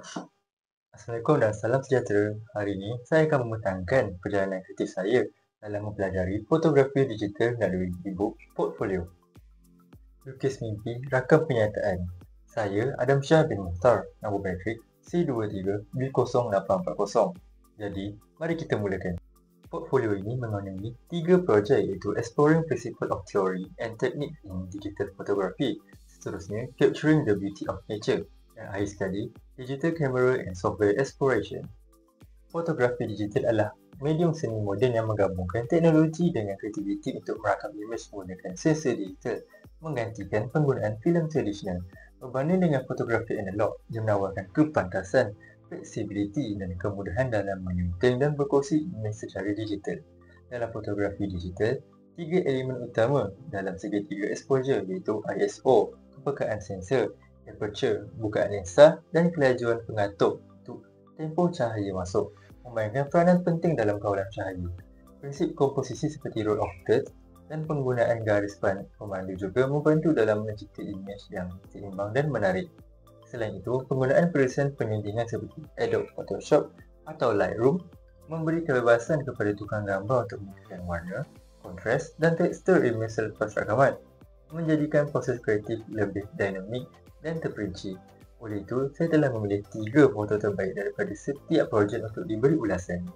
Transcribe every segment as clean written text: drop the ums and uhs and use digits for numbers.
Assalamualaikum dan salam sejahtera. Hari ini, saya akan membentangkan perjalanan kreatif saya dalam mempelajari fotografi digital melalui e-book Portfolio. Lukis mimpi, rakam kenyataan. Saya Adam Shah bin Muhtar, nombor metrik C23B0840. Jadi, mari kita mulakan. Portfolio ini mengandungi 3 projek iaitu Exploring Principles of Theory and Technique in Digital Photography, seterusnya Capturing the Beauty of Nature, dan akhir sekali Digital Camera and Software Exploration. Fotografi digital adalah medium seni moden yang menggabungkan teknologi dengan kreativiti untuk merakam imej menggunakan sensor digital, menggantikan penggunaan filem tradisional. Berbanding dengan fotografi analog yang menawarkan kepantasan, fleksibiliti dan kemudahan dalam menyunting dan berkongsi imej secara digital. Dalam fotografi digital, 3 elemen utama dalam segitiga exposure iaitu ISO, kepekaan sensor, aperture, bukaan lensa dan kelajuan pengatur untuk tempoh cahaya masuk, memainkan peranan penting dalam kawalan cahaya. Prinsip komposisi seperti rule of thirds dan penggunaan garis pemandu juga membantu dalam mencipta imej yang seimbang dan menarik. Selain itu, penggunaan perisian penyuntingan seperti Adobe Photoshop atau Lightroom memberi kebebasan kepada tukang gambar untuk meningkatkan warna, kontras dan tekstur imej selepas rakaman, menjadikan proses kreatif lebih dinamik dan terperinci. Oleh itu, saya telah memilih 3 foto terbaik daripada setiap projek untuk diberi ulasan.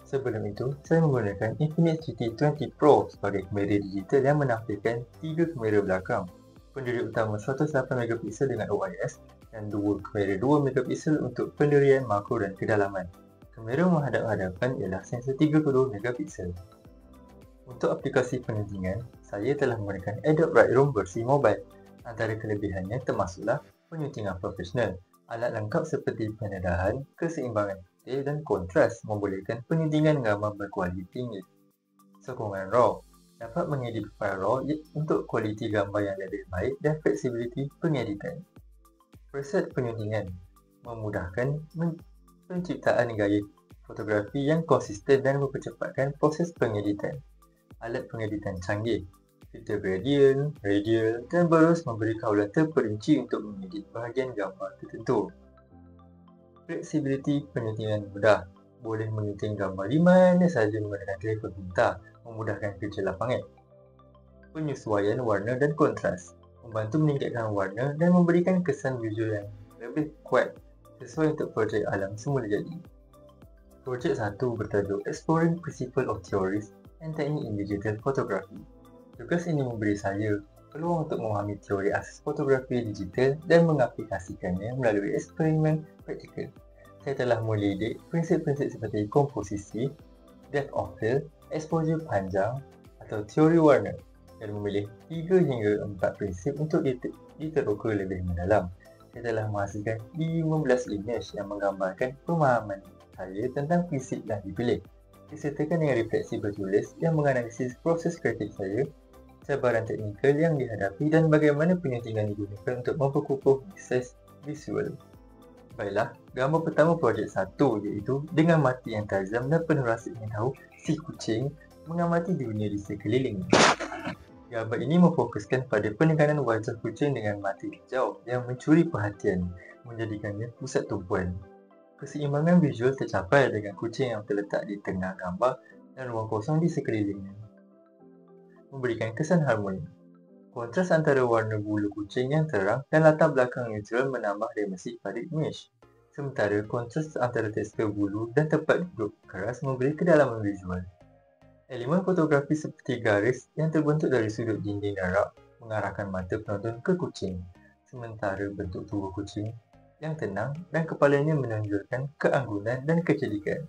Sebelum itu, saya menggunakan Infinix GT20 Pro sebagai kamera digital yang menampilkan 3 kamera belakang, pendiri utama 108MP dengan OIS dan 2 kamera 2MP untuk pendirian makro dan kedalaman. Kamera menghadap-hadapan ialah sensor 32MP. Untuk aplikasi penyuntingan, saya telah menggunakan Adobe Lightroom versi mobile. Antara kelebihannya termasuklah penyuntingan profesional, alat lengkap seperti penedahan, keseimbangan detail dan kontras membolehkan penyuntingan gambar berkualiti tinggi. Sokongan RAW dapat mengedit file RAW untuk kualiti gambar yang lebih baik dan fleksibiliti pengeditan. Preset penyuntingan memudahkan penciptaan gaya fotografi yang konsisten dan mempercepatkan proses pengeditan. Alat pengeditan canggih, filter gradient, radial, dan berus memberi kawalan terperinci untuk mengedit bahagian gambar tertentu. Fleksibiliti penyuntingan mudah, boleh menyunting gambar di mana sahaja menggunakan telefon pintar, memudahkan kerja lapangan. Penyesuaian warna dan kontras membantu meningkatkan warna dan memberikan kesan visual yang lebih kuat sesuai untuk projek alam semula jadi. Projek 1 bertajuk Exploring Principles of Theories and Technique in Digital Photography. Tugas ini memberi saya peluang untuk memahami teori asas fotografi digital dan mengaplikasikannya melalui eksperimen praktikal. Saya telah melidik prinsip-prinsip seperti komposisi, depth of field, exposure panjang atau teori warna dan memilih 3 hingga 4 prinsip untuk diteroka lebih mendalam. Saya telah menghasilkan 15 imej yang menggambarkan pemahaman saya tentang prinsip yang dipilih, disertakan dengan refleksi bertulis yang menganalisis proses kreatif saya, cabaran teknikal yang dihadapi dan bagaimana penyuntingan digunakan untuk memperkukuh visual. Baiklah, gambar pertama projek 1 iaitu dengan mata yang tajam dan penuh rasa ingin tahu si kucing mengamati dunia di sekeliling. Gambar ini memfokuskan pada penekanan wajah kucing dengan mata hijau yang mencuri perhatian, menjadikannya pusat tumpuan. Keseimbangan visual tercapai dengan kucing yang terletak di tengah gambar dan ruang kosong di sekelilingnya, memberikan kesan harmoni. Kontras antara warna bulu kucing yang terang dan latar belakang neutral menambah dimensi pada imej. Sementara kontras antara tekstur bulu dan tempat duduk keras memberi kedalaman visual. Elemen fotografi seperti garis yang terbentuk dari sudut dinding dan rak mengarahkan mata penonton ke kucing, sementara bentuk tubuh kucing yang tenang dan kepalanya menonjolkan keanggunan dan kecerdikan.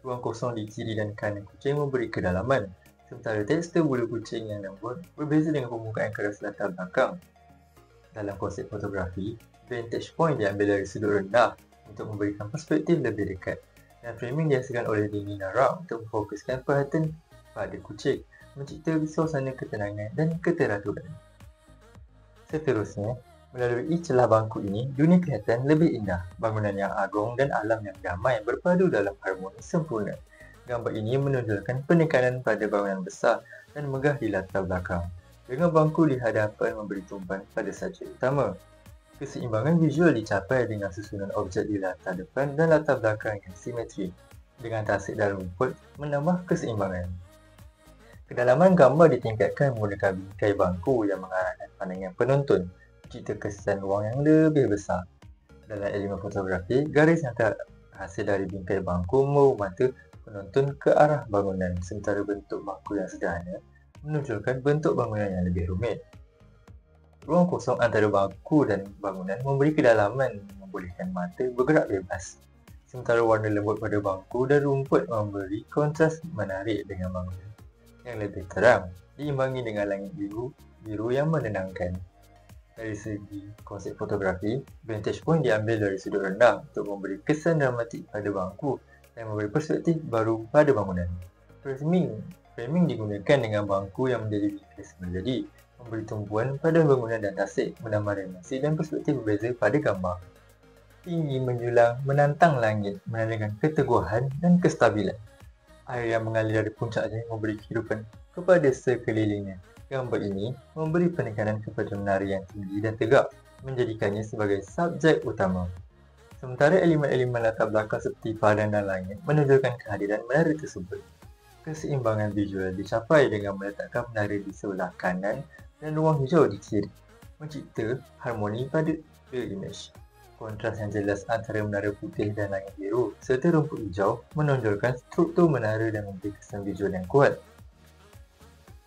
Ruang kosong di kiri dan kanan kucing memberi kedalaman, sementara tekstur bulu kucing yang lembut berbeza dengan permukaan keras latar belakang. Dalam konsep fotografi, vantage point diambil dari sudut rendah untuk memberikan perspektif lebih dekat, dan framing dihasilkan oleh dinding dan rak untuk memfokuskan perhatian pada kucing, mencipta suasana ketenangan dan keteraturan. Seterusnya, melalui celah bangku ini, dunia kelihatan lebih indah. Bangunan yang agung dan alam yang damai berpadu dalam harmoni sempurna. Gambar ini menonjolkan penekanan pada bangunan besar dan megah di latar belakang, dengan bangku di hadapan memberi tumpuan pada subjek utama. Keseimbangan visual dicapai dengan susunan objek di latar depan dan latar belakang yang simetri. Dengan tasik dan rumput menambah keseimbangan. Kedalaman gambar ditingkatkan menggunakan bingkai bangku yang mengarahkan pandangan penonton, mencipta kesan ruang yang lebih besar. Dalam elemen fotografi, garis yang terhasil dari bingkai bangku membawa mata penonton ke arah bangunan, sementara bentuk bangku yang sederhana menunjukkan bentuk bangunan yang lebih rumit. Ruang kosong antara bangku dan bangunan memberi kedalaman membolehkan mata bergerak bebas. Sementara warna lembut pada bangku dan rumput memberi kontras menarik dengan bangunan yang lebih terang, diimbangi dengan langit biru yang menenangkan. Dari segi konsep fotografi, vantage point diambil dari sudut rendah untuk memberi kesan dramatik pada bangku dan memberi perspektif baru pada bangunan. Framing digunakan dengan bangku yang menjadi bingkai semula memberi tumpuan pada bangunan dan tasik, menambah dimensi dan perspektif berbeza pada gambar. Tinggi menjulang menantang langit, menandakan keteguhan dan kestabilan. Air yang mengalir dari puncaknya memberi kehidupan kepada sekelilingnya. Gambar ini memberi penekanan kepada menara yang tinggi dan tegak, menjadikannya sebagai subjek utama. Sementara elemen-elemen latar belakang seperti padang dan langit menunjukkan kehadiran menara tersebut. Keseimbangan visual dicapai dengan meletakkan menara di sebelah kanan dan ruang hijau di kiri, mencipta harmoni pada the image. Kontras yang jelas antara menara putih dan langit biru serta rumput hijau menonjolkan struktur menara dan memberi kesan visual yang kuat.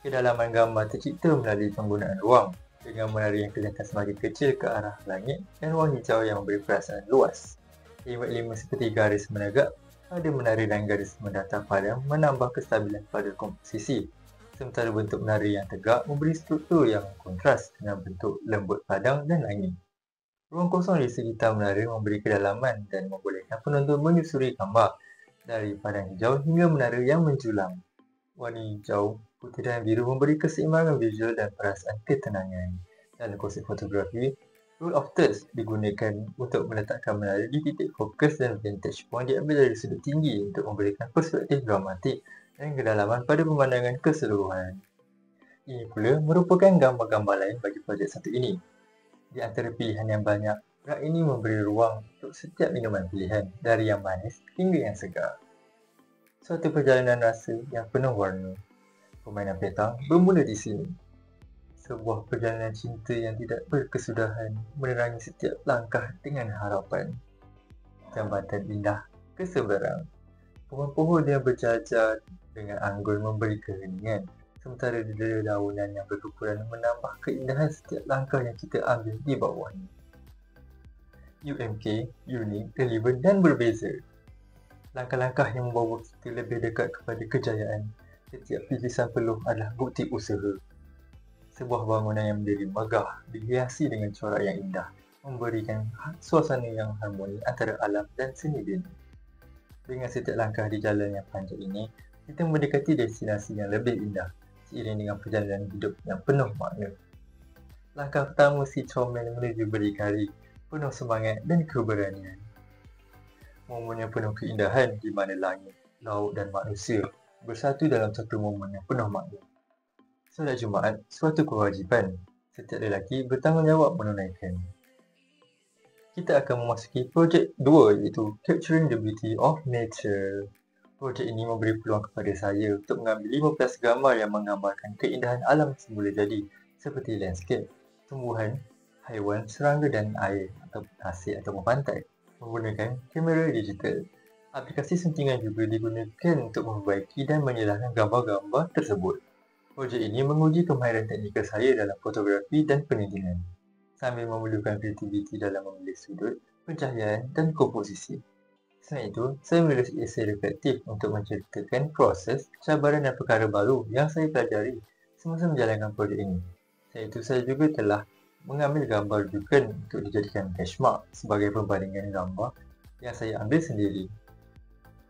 Kedalaman gambar tercipta melalui penggunaan ruang, dengan menara yang kelihatan semakin kecil ke arah langit dan ruang hijau yang memberi perasaan luas. Elemen-elemen seperti garis menegak pada menara dan garis mendatar padang menambah kestabilan pada komposisi. Sementara bentuk menara yang tegak memberi struktur yang kontras dengan bentuk lembut padang dan langit. Ruang kosong di sekitar menara memberi kedalaman dan membolehkan penonton menyusuri gambar dari padang hijau hingga menara yang menjulang. Warna hijau, putih dan biru memberi keseimbangan visual dan perasaan ketenangan. Dalam konsep fotografi, rule of thirds digunakan untuk meletakkan menara di titik fokus dan vantage point diambil dari sudut tinggi untuk memberikan perspektif dramatik dan kedalaman pada pemandangan keseluruhan. Ini pula merupakan gambar-gambar lain bagi projek satu ini. Di antara pilihan yang banyak, rak ini memberi ruang untuk setiap minuman pilihan, dari yang manis hingga yang segar. Suatu perjalanan rasa yang penuh warna. Permainan petang bermula di sini. Sebuah perjalanan cinta yang tidak berkesudahan menerangi setiap langkah dengan harapan. Jambatan indah ke seberang. Pohon-pohon yang berjajar dengan anggun memberi keheningan, sementara dedaunan yang berguguran menambah keindahan setiap langkah yang kita ambil di bawahnya. UMK, unik, relevan dan berbeza. Langkah-langkah yang membawa kita lebih dekat kepada kejayaan. Setiap pilihan peluh adalah bukti usaha. Sebuah bangunan yang berdiri megah, dihiasi dengan corak yang indah, memberikan suasana yang harmoni antara alam dan seni bina. Dengan setiap langkah di jalan yang panjang ini, kita mendekati destinasi yang lebih indah, seiring dengan perjalanan hidup yang penuh makna. Langkah pertama si comel menuju berdikari, penuh semangat dan keberanian. Momen yang penuh keindahan di mana langit, laut dan manusia bersatu dalam satu momen yang penuh makna. Solat Jumaat, suatu kewajipan. Setiap lelaki bertanggungjawab menunaikan. Kita akan memasuki projek 2 iaitu Capturing the Beauty of Nature. Projek ini memberi peluang kepada saya untuk mengambil 15 gambar yang menggambarkan keindahan alam semula jadi seperti landscape, tumbuhan, haiwan, serangga dan air atau tasik atau pantai menggunakan kamera digital. Aplikasi suntingan juga digunakan untuk memperbaiki dan menyelahkan gambar-gambar tersebut. Projek ini menguji kemahiran teknikal saya dalam fotografi dan penintingan, sambil memerlukan kreativiti dalam memilih sudut, pencahayaan dan komposisi. Selain itu, saya menulis esei reflektif untuk menceritakan proses, cabaran dan perkara baru yang saya pelajari semasa menjalankan projek ini. Selain itu, saya juga telah mengambil gambar rujukan untuk dijadikan benchmark sebagai perbandingan gambar yang saya ambil sendiri.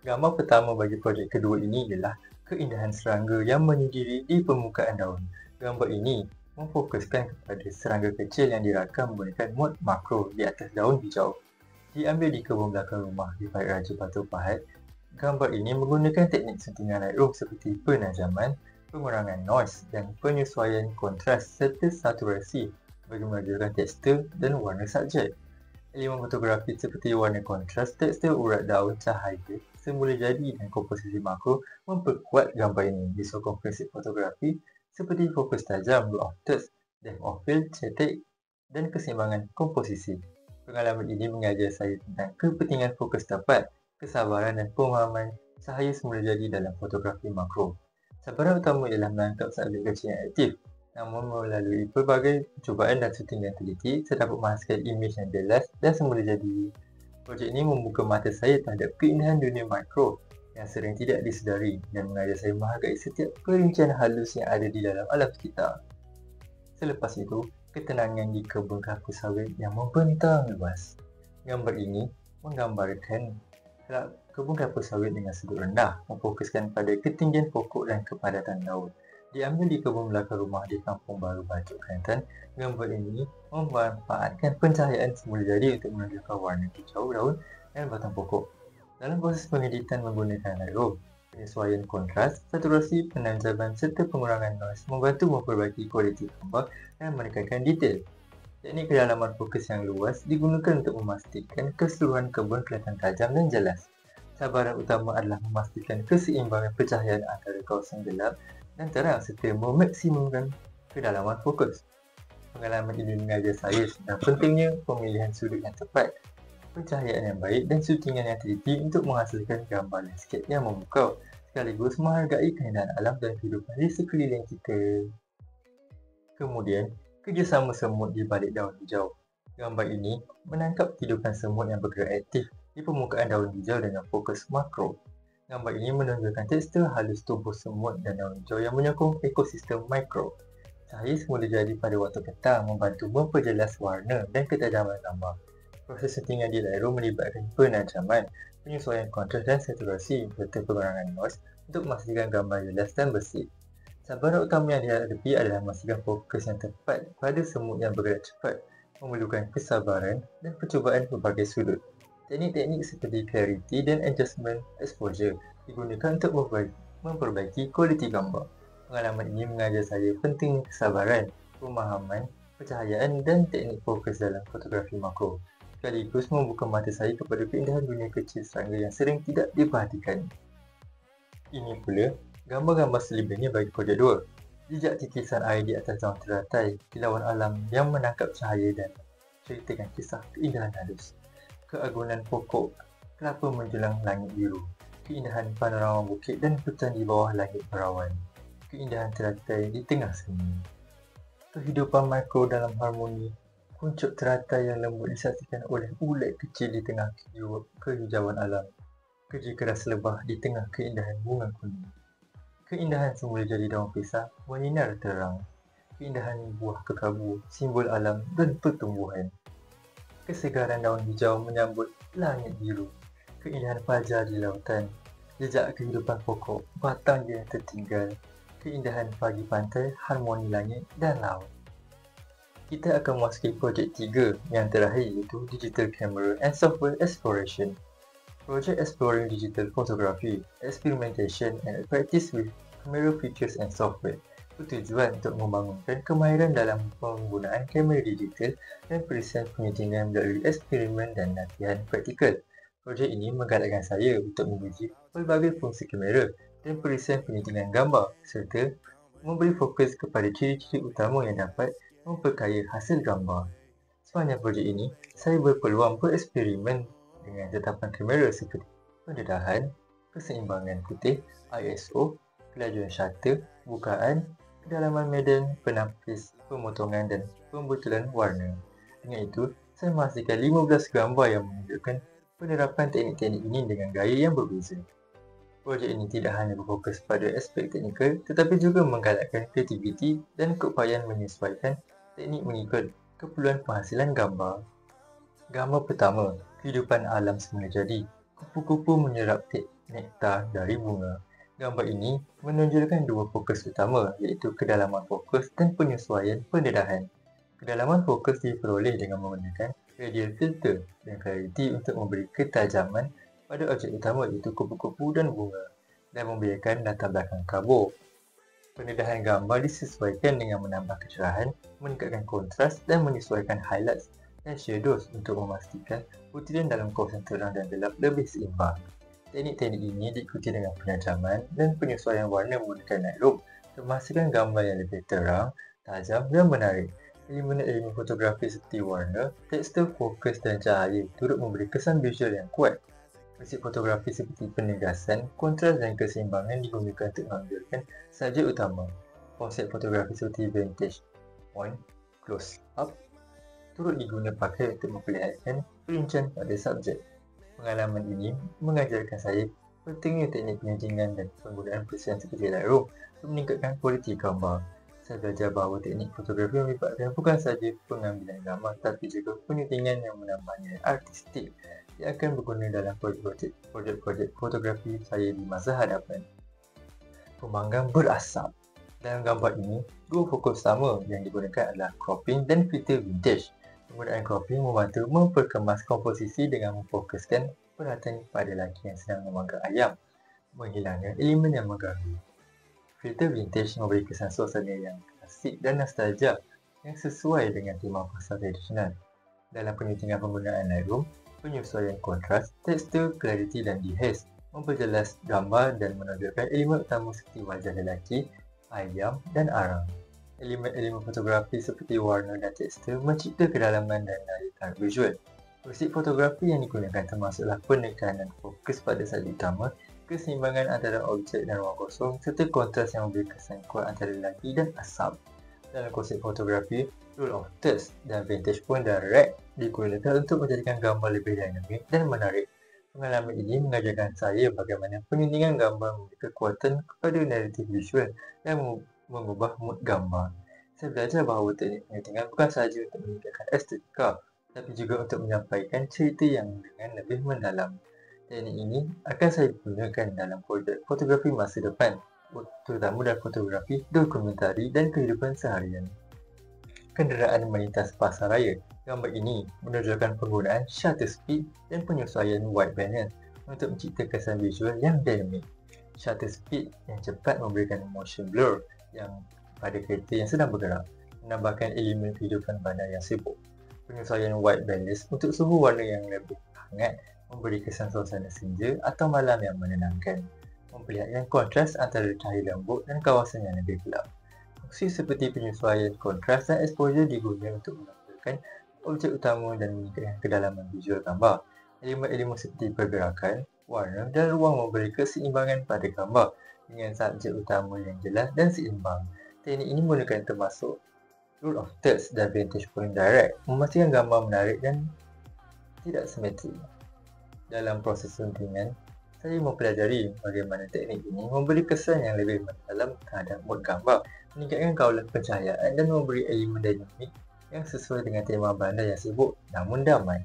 Gambar pertama bagi projek kedua ini adalah keindahan serangga yang menyendiri di permukaan daun. Gambar ini memfokuskan kepada serangga kecil yang dirakam menggunakan mod makro di atas daun hijau. Diambil di kebun belakang rumah di Parit Raja Batu Pahat. Gambar ini menggunakan teknik suntingan Lightroom seperti penajaman, pengurangan noise dan penyesuaian kontras serta saturasi bagi menonjolkan tekstur dan warna subjek. Elemen fotografi seperti warna kontras, tekstur urat daun, cahaya, semula jadi dan komposisi makro memperkuat gambar ini. Disokong prinsip fotografi seperti fokus tajam, low of touch, depth of field, cetek dan keseimbangan komposisi. Pengalaman ini mengajar saya tentang kepentingan fokus tepat, kesabaran dan pemahaman cahaya semula jadi dalam fotografi makro. Cabaran utama ialah menangkap subjek kecil yang aktif. Namun melalui pelbagai percubaan dan syuting yang teliti, saya dapat menghasilkan imej yang jelas dan semula jadi. Projek ini membuka mata saya terhadap keindahan dunia makro yang sering tidak disedari dan mengajar saya menghargai setiap perincian halus yang ada di dalam alam sekitar. Selepas itu, ketenangan di kebun kelapa sawit yang membentang luas. Gambar ini menggambarkan kebun kelapa sawit dengan sudut rendah, memfokuskan pada ketinggian pokok dan kepadatan daun. Diambil di kebun belakang rumah di Kampung Baru Bajuk, Kelantan. Gambar ini memanfaatkan pencahayaan semula jadi untuk menunjukkan warna hijau daun dan batang pokok. Dalam proses pengeditan menggunakan Lightroom, penyesuaian kontras, saturasi, penajaman serta pengurangan noise membantu memperbaiki kualiti gambar dan menekankan detail. Teknik kedalaman fokus yang luas digunakan untuk memastikan keseluruhan kebun kelihatan tajam dan jelas. Cabaran utama adalah memastikan keseimbangan pencahayaan antara kawasan gelap dan terang serta memaksimumkan kedalaman fokus. Pengalaman ini mengajar saya tentang pentingnya pemilihan sudut yang tepat, pencahayaan yang baik dan syutingan yang teliti untuk menghasilkan gambar landscape yang memukau, sekaligus menghargai keindahan alam dan kehidupan di sekeliling kita. Kemudian, kerjasama semut di balik daun hijau. Gambar ini menangkap kehidupan semut yang bergerak aktif di permukaan daun hijau dengan fokus makro. Gambar ini menunjukkan tekstur halus tubuh semut dan daun hijau yang menyokong ekosistem mikro. Cahaya semula jadi pada waktu petang membantu memperjelas warna dan ketajaman gambar. Proses settingan di Lightroom melibatkan penajaman, penyesuaian kontras dan saturasi serta pengurangan noise untuk memastikan gambar jelas dan bersih. Cabaran utama yang dihadapi adalah memastikan fokus yang tepat pada semut yang bergerak cepat, memerlukan kesabaran dan percubaan berbagai sudut. Teknik-teknik seperti clarity dan adjustment exposure digunakan untuk memperbaiki kualiti gambar. Pengalaman ini mengajar saya pentingnya kesabaran, pemahaman, pencahayaan dan teknik fokus dalam fotografi makro. Sekaligus membuka mata saya kepada keindahan dunia kecil serangga yang sering tidak diperhatikan. Ini pula gambar-gambar selebihnya bagi projek 2. Jejak titisan air di atas daun teratai, kilauan alam yang menangkap cahaya dan ceritakan kisah keindahan halus. Keagungan pokok kelapa menjulang langit biru, keindahan panorama bukit dan hutan di bawah langit berawan, keindahan teratai di tengah seni. Kehidupan mikro dalam harmoni, kuncup teratai yang lembut disaksikan oleh ulat kecil di tengah kehijauan alam, kerja keras lebah di tengah keindahan bunga kuning. Keindahan semula jadi daun pisang menyinar terang, keindahan buah kekabu, simbol alam dan pertumbuhan. Kesegaran daun hijau menyambut langit biru, keindahan fajar di lautan, jejak kehidupan pokok, batang yang tertinggal, keindahan pagi pantai, harmoni langit dan laut. Kita akan memasuki projek 3 yang terakhir iaitu Digital Camera and Software Exploration. Project Exploring Digital Photography, Experimentation and Practice with Camera Features and Software bertujuan untuk membangunkan kemahiran dalam penggunaan kamera digital dan perisian penyetingan melalui eksperimen dan latihan praktikal. Projek ini menggalakkan saya untuk menguji pelbagai fungsi kamera dan perisian penyetingan gambar serta memberi fokus kepada ciri-ciri utama yang dapat memperkaya hasil gambar. Sepanjang projek ini, saya berpeluang bereksperimen dengan tetapan kamera seperti pendedahan, keseimbangan putih, ISO, kelajuan shutter, bukaan, kedalaman medan, penapis, pemotongan dan pembetulan warna. Dengan itu, saya menghasilkan 15 gambar yang menunjukkan penerapan teknik-teknik ini dengan gaya yang berbeza. Projek ini tidak hanya berfokus pada aspek teknikal tetapi juga menggalakkan kreativiti dan keupayaan menyesuaikan teknik mengikut keperluan penghasilan gambar. Gambar pertama, kehidupan alam semula jadi. Kupu-kupu menyerap nektar dari bunga. Gambar ini menonjolkan dua fokus utama iaitu kedalaman fokus dan penyesuaian pendedahan. Kedalaman fokus diperoleh dengan menggunakan radial filter dan clarity untuk memberi ketajaman pada objek utama iaitu kupu-kupu dan bunga dan membiarkan latar belakang kabur. Pendedahan gambar disesuaikan dengan menambah kecerahan, meningkatkan kontras dan menyesuaikan highlights dan shadows untuk memastikan butiran dalam kawasan terang dan gelap lebih seimbang. Teknik-teknik ini diikuti dengan penajaman dan penyesuaian warna menggunakan Lightroom untuk menghasilkan gambar yang lebih terang, tajam dan menarik. Elemen-elemen fotografi seperti warna, tekstur, fokus dan cahaya turut memberi kesan visual yang kuat. Prinsip fotografi seperti penegasan, kontras dan keseimbangan digunakan untuk mengambilkan subjek utama. Konsep fotografi seperti vintage point, close up turut pakai untuk memperlihatkan perincian pada subjek. Pengalaman ini mengajarkan saya pentingnya teknik penyuntingan dan penggunaan perisian seperti Lightroom untuk meningkatkan kualiti gambar. Saya belajar bahawa teknik fotografi melibatkan bukan sahaja pengambilan gambar tapi juga penyuntingan yang menambah nilai artistik yang akan berguna dalam projek-projek fotografi saya di masa hadapan. Pemanggang berasap. Dalam gambar ini, dua fokus utama yang digunakan adalah cropping dan filter vintage. Penggunaan cropping membantu memperkemas komposisi dengan memfokuskan perhatian pada lelaki yang sedang memanggang ayam, menghilangkan elemen yang mengganggu. Filter vintage memberi kesan suasana yang klasik dan nostalgia yang sesuai dengan tema pasar tradisional. Dalam penyuntingan penggunaan Lightroom, penyesuaian kontras, tekstur, clarity dan dehaze memperjelas gambar dan menonjolkan elemen utama seperti wajah lelaki, ayam dan arang. Elemen-elemen fotografi seperti warna dan tekstur mencipta kedalaman dan daya tarik visual. Prinsip fotografi yang digunakan termasuklah penekanan fokus pada subjek utama, keseimbangan antara objek dan ruang kosong serta kontras yang memberi kesan kuat antara lelaki dan asap. Dalam konsep fotografi, rule of thirds dan vintage point direct digunakan untuk menjadikan gambar lebih dinamik dan menarik. Pengalaman ini mengajarkan saya bagaimana penyuntingan gambar memberi kekuatan kepada naratif visual dan mengubah mood gambar. Saya belajar bahawa teknik penyuntingan bukan sahaja untuk meningkatkan estetika, tapi juga untuk menyampaikan cerita yang dengan lebih mendalam. Teknik ini akan saya gunakan dalam projek fotografi masa depan, terutama dalam fotografi dokumentari dan kehidupan seharian. Kenderaan melintas pasaraya. Gambar ini menunjukkan penggunaan shutter speed dan penyesuaian white balance untuk mencipta kesan visual yang dinamik. Shutter speed yang cepat memberikan motion blur yang pada kereta yang sedang bergerak, menambahkan elemen kehidupan bandar yang sibuk. Penyesuaian white balance untuk suhu warna yang lebih hangat memberi kesan suasana senja atau malam yang menenangkan, memperlihatkan kontras antara cahaya lembut dan kawasan yang lebih gelap. Fungsi seperti penyesuaian kontras dan exposure digunakan untuk menampilkan objek utama dan meningkatkan kedalaman visual gambar. Elemen-elemen seperti pergerakan, warna dan ruang memberi keseimbangan pada gambar dengan subjek utama yang jelas dan seimbang. Teknik ini menggunakan termasuk rule of thirds dan vintage point direct, memastikan gambar menarik dan tidak simetri. Dalam proses suntingan, saya mempelajari bagaimana teknik ini memberi kesan yang lebih mendalam terhadap mood gambar, meningkatkan kawalan pencahayaan dan memberi elemen dinamik yang sesuai dengan tema bandar yang sibuk namun damai.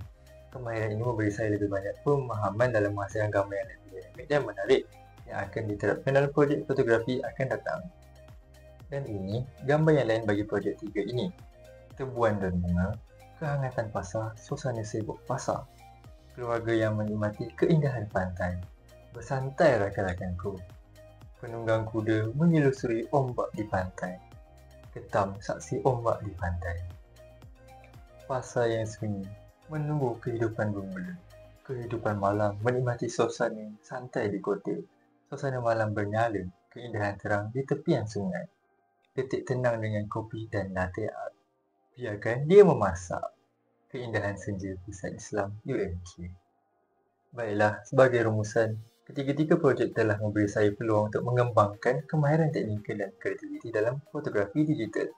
Kemahiran ini memberi saya lebih banyak pemahaman dalam menghasilkan gambar yang lebih dinamik dan menarik yang akan diterapkan dalam projek fotografi akan datang. Dan ini gambar yang lain bagi projek 3 ini. Tebuan dan bunga, kehangatan pasar, suasana sibuk pasar. Keluarga yang menikmati keindahan pantai. Bersantai rakan-rakanku. Penunggang kuda menyelusuri ombak di pantai. Ketam saksi ombak di pantai. Pasar yang sunyi menunggu kehidupan bermula. Kehidupan malam menikmati suasana santai di kota. Suasana malam bernyala, keindahan terang di tepian sungai. Detik tenang dengan kopi dan latte art. Biarkan dia memasak. Keindahan senja pusat Islam UMK. Baiklah, sebagai rumusan, ketiga-tiga projek telah memberi saya peluang untuk mengembangkan kemahiran teknikal dan kreativiti dalam fotografi digital.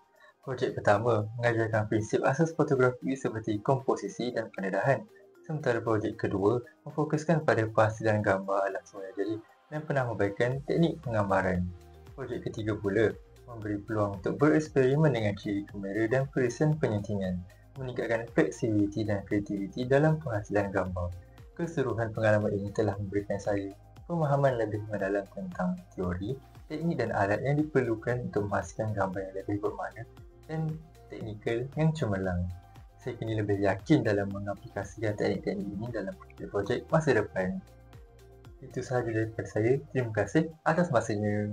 Projek pertama mengajarkan prinsip asas fotografi seperti komposisi dan pendedahan, sementara projek kedua memfokuskan pada penghasilan gambar alam semula jadi dan pernah memberikan teknik penggambaran. Projek ketiga pula memberi peluang untuk bereksperimen dengan ciri kamera dan perisian penyuntingan, meningkatkan fleksibiliti dan kreativiti dalam penghasilan gambar. Keseluruhan pengalaman ini telah memberikan saya pemahaman lebih mendalam tentang teori, teknik dan alat yang diperlukan untuk menghasilkan gambar yang lebih bermakna dan teknikal yang cemerlang. Saya kini lebih yakin dalam mengaplikasikan teknik-teknik ini dalam projek masa depan. Itu sahaja daripada saya. Terima kasih atas masanya.